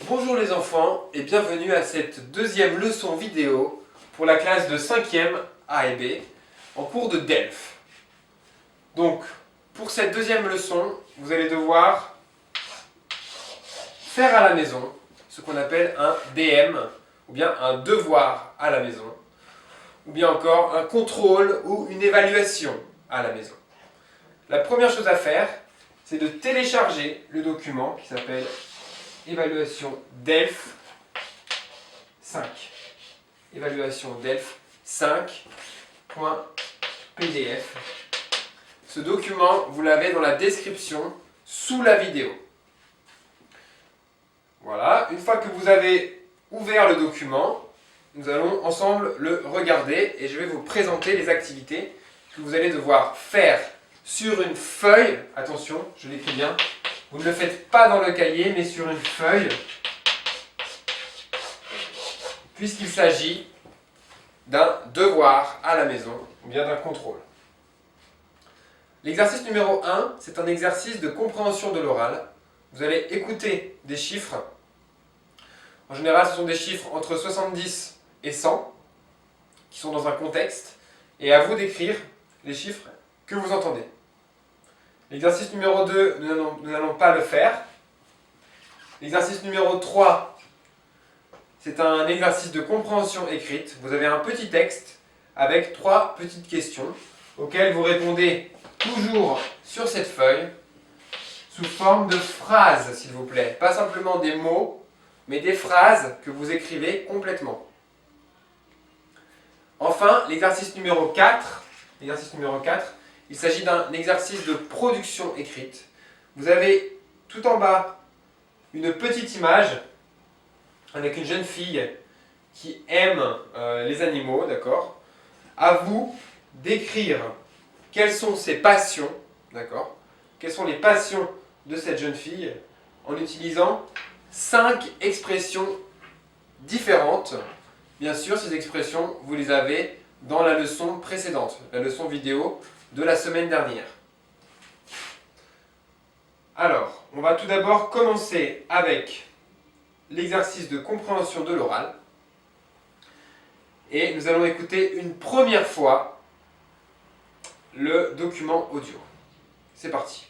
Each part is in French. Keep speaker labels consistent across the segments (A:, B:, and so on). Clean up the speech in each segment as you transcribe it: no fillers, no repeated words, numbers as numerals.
A: Bonjour les enfants et bienvenue à cette deuxième leçon vidéo pour la classe de 5e A et B en cours de DELF. Donc pour cette deuxième leçon, vous allez devoir faire à la maison ce qu'on appelle un DM ou bien un devoir à la maison ou bien encore un contrôle ou une évaluation à la maison. La première chose à faire, c'est de télécharger le document qui s'appelle Évaluation DELF 5. Évaluation DELF 5.pdf. Ce document, vous l'avez dans la description sous la vidéo. Voilà, une fois que vous avez ouvert le document, nous allons ensemble le regarder et je vais vous présenter les activités que vous allez devoir faire sur une feuille. Attention, je l'écris bien. Vous ne le faites pas dans le cahier, mais sur une feuille, puisqu'il s'agit d'un devoir à la maison, ou bien d'un contrôle. L'exercice numéro 1, c'est un exercice de compréhension de l'oral. Vous allez écouter des chiffres. En général, ce sont des chiffres entre 70 et 100, qui sont dans un contexte, et à vous d'écrire les chiffres que vous entendez. L'exercice numéro 2, nous n'allons pas le faire. L'exercice numéro 3, c'est un exercice de compréhension écrite. Vous avez un petit texte avec 3 petites questions auxquelles vous répondez toujours sur cette feuille sous forme de phrases, s'il vous plaît. Pas simplement des mots, mais des phrases que vous écrivez complètement. Enfin, l'exercice numéro 4, il s'agit d'un exercice de production écrite. Vous avez tout en bas une petite image avec une jeune fille qui aime les animaux, d'accord? À vous d'écrire quelles sont ses passions, d'accord? Quelles sont les passions de cette jeune fille en utilisant 5 expressions différentes. Bien sûr, ces expressions, vous les avez dans la leçon précédente, la leçon vidéo de la semaine dernière. Alors, on va tout d'abord commencer avec l'exercice de compréhension de l'oral. Et nous allons écouter une première fois le document audio. C'est parti.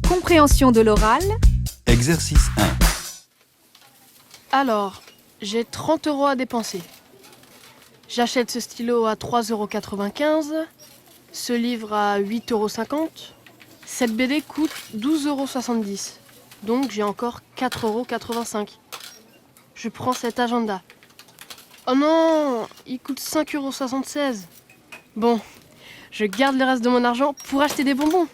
B: Compréhension de l'oral.
C: Exercice 1.
D: Alors, j'ai 30 € à dépenser. J'achète ce stylo à 3,95 €, ce livre à 8,50 €, cette BD coûte 12,70 €, donc j'ai encore 4,85 €. Je prends cet agenda. Oh non, il coûte 5,76 €. Bon, je garde le reste de mon argent pour acheter des bonbons.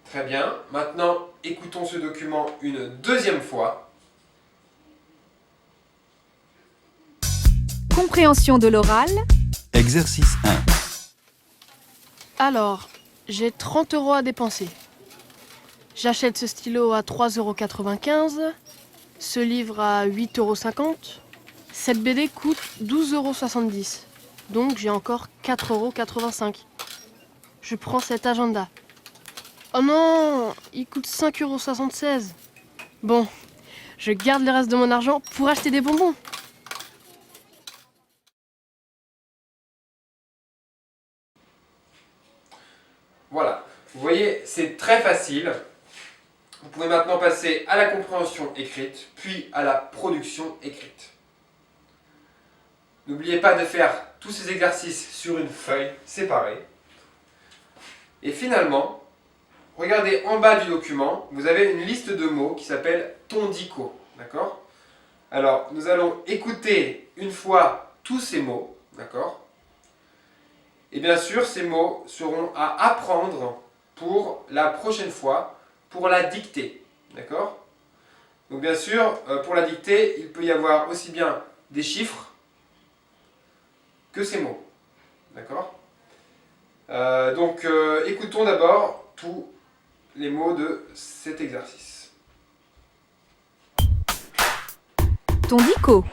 A: Très bien. Maintenant, écoutons ce document une deuxième fois.
B: Compréhension de l'oral.
C: Exercice 1.
D: Alors, j'ai 30 € à dépenser. J'achète ce stylo à 3,95 €, ce livre à 8,50 €, cette BD coûte 12,70 €, donc j'ai encore 4,85 €. Je prends cet agenda. Oh non, il coûte 5,76 €. Bon, je garde le reste de mon argent pour acheter des bonbons.
A: Voilà. Vous voyez, c'est très facile. Vous pouvez maintenant passer à la compréhension écrite, puis à la production écrite. N'oubliez pas de faire tous ces exercices sur une feuille séparée. Et finalement, regardez en bas du document, vous avez une liste de mots qui s'appelle ton dico. D'accord? Alors, nous allons écouter une fois tous ces mots. D'accord? Et bien sûr, ces mots seront à apprendre pour la prochaine fois, pour la dictée. D'accord? Donc bien sûr, pour la dictée, il peut y avoir aussi bien des chiffres que ces mots. D'accord? Écoutons d'abord tous les mots de cet exercice.
B: Ton dico.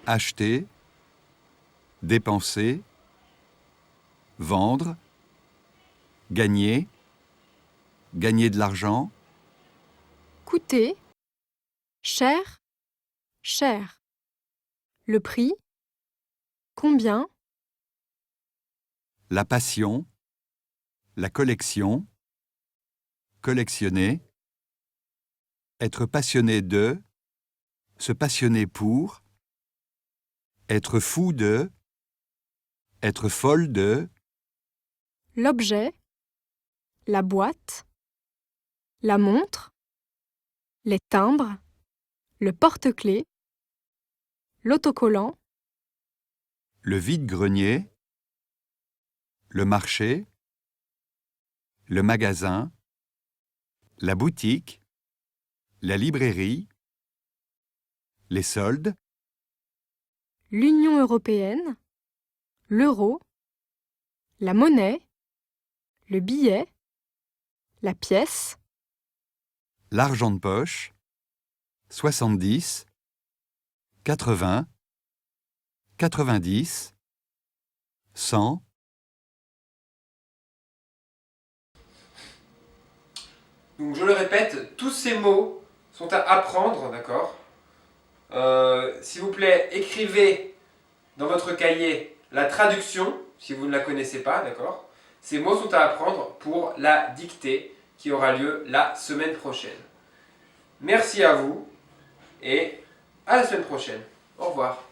C: Acheter, dépenser, vendre, gagner, gagner de l'argent,
E: coûter, cher, cher. Le prix, combien,
C: la passion, la collection, collectionner, être passionné de, se passionner pour, être fou de, être folle de,
E: l'objet, la boîte, la montre, les timbres, le porte-clés, l'autocollant,
C: le vide-grenier, le marché, le magasin, la boutique, la librairie, les soldes,
E: l'Union européenne, l'euro, la monnaie, le billet, la pièce,
C: l'argent de poche, 70, 80, 90, 100,
A: Donc je le répète, tous ces mots sont à apprendre, d'accord? S'il vous plaît, écrivez dans votre cahier la traduction, si vous ne la connaissez pas, d'accord? Ces mots sont à apprendre pour la dictée qui aura lieu la semaine prochaine. Merci à vous et à la semaine prochaine. Au revoir.